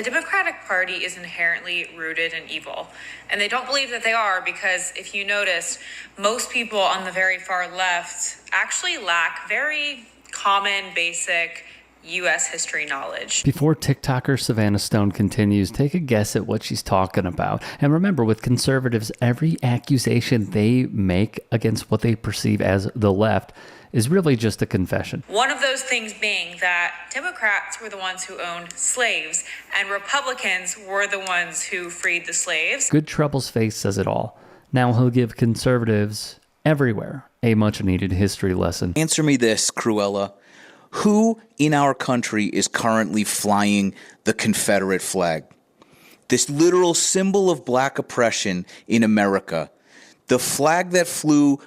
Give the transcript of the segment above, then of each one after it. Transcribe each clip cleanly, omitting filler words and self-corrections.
The Democratic Party is inherently rooted in evil, and they don't believe that they are because if you notice, most people on the very far left actually lack very common, basic U.S. history knowledge. Before TikToker Savannah Stone continues, take a guess at what she's talking about. And remember, with conservatives, every accusation they make against what they perceive as the left is really just a confession. One of those things being that Democrats were the ones who owned slaves and Republicans were the ones who freed the slaves. Good Trouble's face says it all. Now he'll give conservatives everywhere a much-needed history lesson. Answer me this, Cruella. Who in our country is currently flying the Confederate flag? This literal symbol of black oppression in America. The flag that flew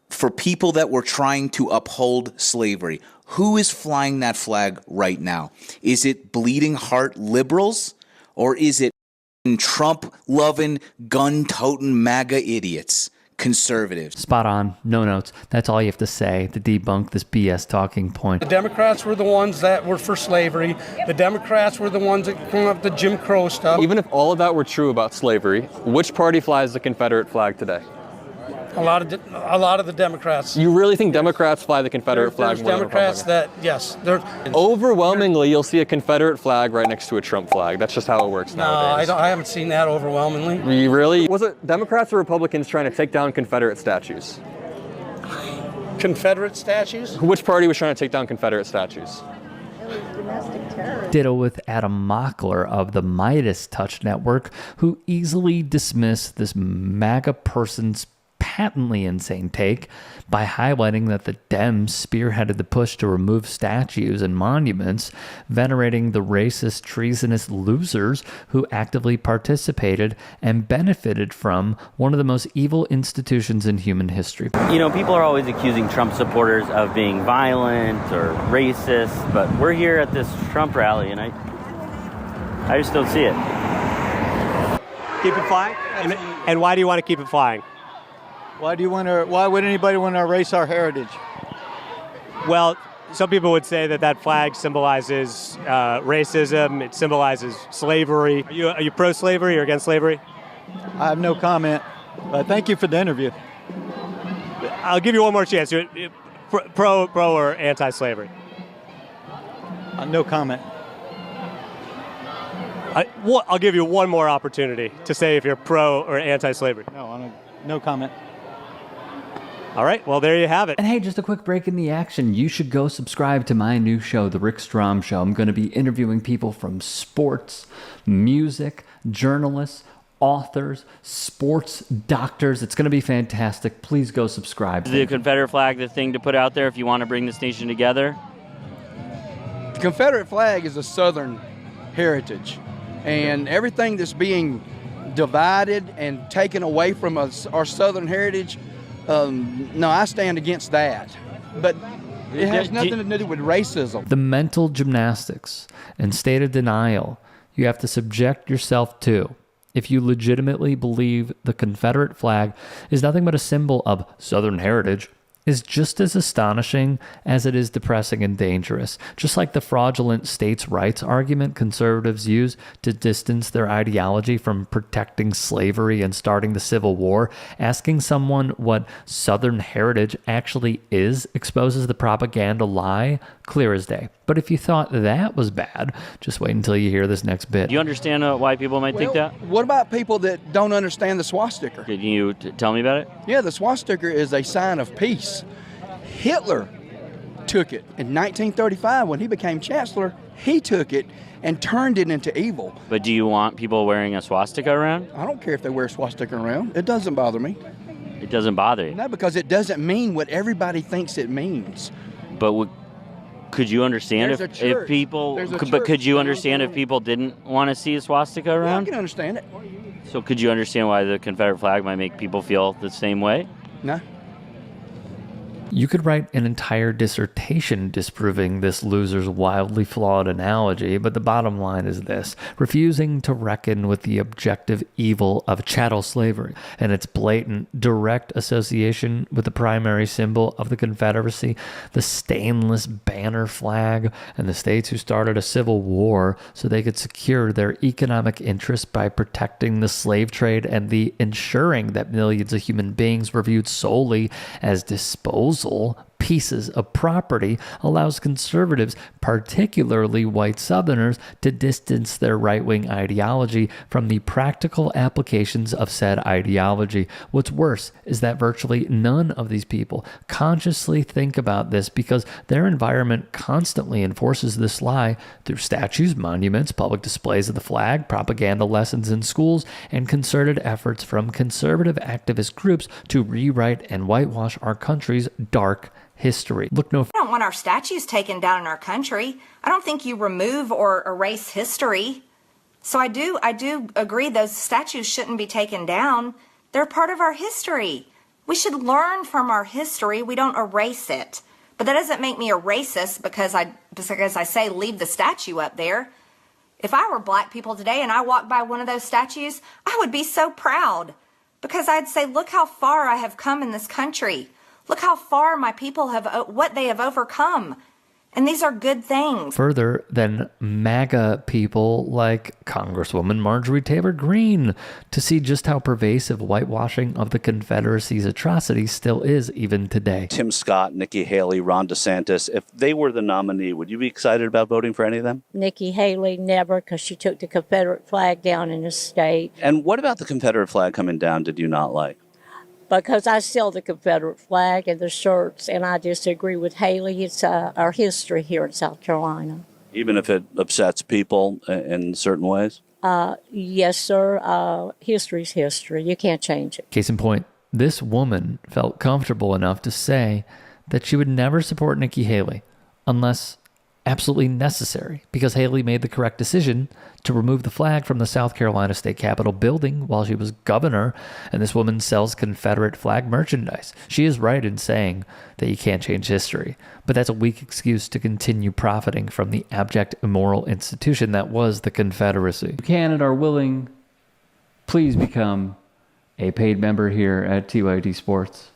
for people that were trying to uphold slavery. Who is flying that flag right now? Is it bleeding heart liberals? Or is it Trump-loving, gun-toting MAGA idiots? Conservatives. Spot on. No notes. That's all you have to say to debunk this BS talking point. The Democrats were the ones that were for slavery. The Democrats were the ones that came up with the Jim Crow stuff. Even if all of that were true about slavery, which party flies the Confederate flag today? A lot of the Democrats. You really think Democrats fly the Confederate flag more than Democrats that, yes. Overwhelmingly, you'll see a Confederate flag right next to a Trump flag. That's just how it works nowadays. No, I haven't seen that overwhelmingly. You really? Was it Democrats or Republicans trying to take down Confederate statues? Confederate statues? Which party was trying to take down Confederate statues? Ditto with Adam Mockler of the Midas Touch Network, who easily dismissed this MAGA person's patently insane take by highlighting that the Dems spearheaded the push to remove statues and monuments, venerating the racist, treasonous losers who actively participated and benefited from one of the most evil institutions in human history. You know, people are always accusing Trump supporters of being violent or racist, but we're here at this Trump rally, and I just don't see it. Keep it flying? And why do you want to keep it flying? Why would anybody want to erase our heritage? Well, some people would say that flag symbolizes racism. It symbolizes slavery. Are you pro-slavery or against slavery? I have no comment. Thank you for the interview. I'll give you one more chance. You're pro or anti-slavery? No comment. I'll give you one more opportunity to say if you're pro or anti-slavery. No comment. All right, well, there you have it. And hey, just a quick break in the action. You should go subscribe to my new show, The Rick Strom Show. I'm going to be interviewing people from sports, music, journalists, authors, sports doctors. It's going to be fantastic. Please go subscribe. Is the Confederate flag the thing to put out there if you want to bring this nation together? The Confederate flag is a Southern heritage, and everything that's being divided and taken away from us, our Southern heritage, no, I stand against that. But it has nothing to do with racism. The mental gymnastics and state of denial you have to subject yourself to if you legitimately believe the Confederate flag is nothing but a symbol of Southern heritage is just as astonishing as it is depressing and dangerous. Just like the fraudulent states' rights argument conservatives use to distance their ideology from protecting slavery and starting the Civil War, asking someone what Southern heritage actually is exposes the propaganda lie clear as day. But if you thought that was bad, just wait until you hear this next bit. Do you understand why people might think that? What about people that don't understand the swastika? Can you tell me about it? Yeah, the swastika is a sign of peace. Hitler took it in 1935 when he became chancellor. He took it and turned it into evil. But do you want people wearing a swastika around? I don't care if they wear a swastika around. It doesn't bother me. It doesn't bother you? No, because it doesn't mean what everybody thinks it means. But could you understand if people? But could you understand if people didn't want to see a swastika around? Yeah, I can understand it. So could you understand why the Confederate flag might make people feel the same way? No. You could write an entire dissertation disproving this loser's wildly flawed analogy, but the bottom line is this: refusing to reckon with the objective evil of chattel slavery and its blatant, direct association with the primary symbol of the Confederacy, the stainless banner flag, and the states who started a civil war so they could secure their economic interests by protecting the slave trade and the ensuring that millions of human beings were viewed solely as disposal pieces of property, allows conservatives, particularly white Southerners, to distance their right-wing ideology from the practical applications of said ideology. What's worse is that virtually none of these people consciously think about this because their environment constantly enforces this lie through statues, monuments, public displays of the flag, propaganda lessons in schools, and concerted efforts from conservative activist groups to rewrite and whitewash our country's dark history. Look no I don't want our statues taken down in our country. I don't think you remove or erase history. So I do agree those statues shouldn't be taken down. They're part of our history. We should learn from our history. We don't erase it. But that doesn't make me a racist because I say leave the statue up there. If I were black people today and I walked by one of those statues, I would be so proud because I'd say, look how far I have come in this country. Look how far my people what they have overcome. And these are good things. Further than MAGA people like Congresswoman Marjorie Taylor Greene to see just how pervasive whitewashing of the Confederacy's atrocities still is even today. Tim Scott, Nikki Haley, Ron DeSantis, if they were the nominee, would you be excited about voting for any of them? Nikki Haley, never, because she took the Confederate flag down in the state. And what about the Confederate flag coming down did you not like? Because I sell the Confederate flag and the shirts, and I disagree with Haley. It's our history here in South Carolina. Even if it upsets people in certain ways? Yes, sir. History's history. You can't change it. Case in point, this woman felt comfortable enough to say that she would never support Nikki Haley unless absolutely necessary, because Haley made the correct decision to remove the flag from the South Carolina State Capitol building while she was governor, and this woman sells Confederate flag merchandise. She is right in saying that you can't change history, but that's a weak excuse to continue profiting from the abject immoral institution that was the Confederacy. If you can and are willing, please become a paid member here at TYT Sports.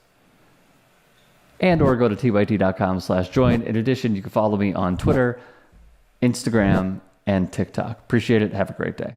And or go to tyt.com/join. In addition, you can follow me on Twitter, Instagram, and TikTok. Appreciate it. Have a great day.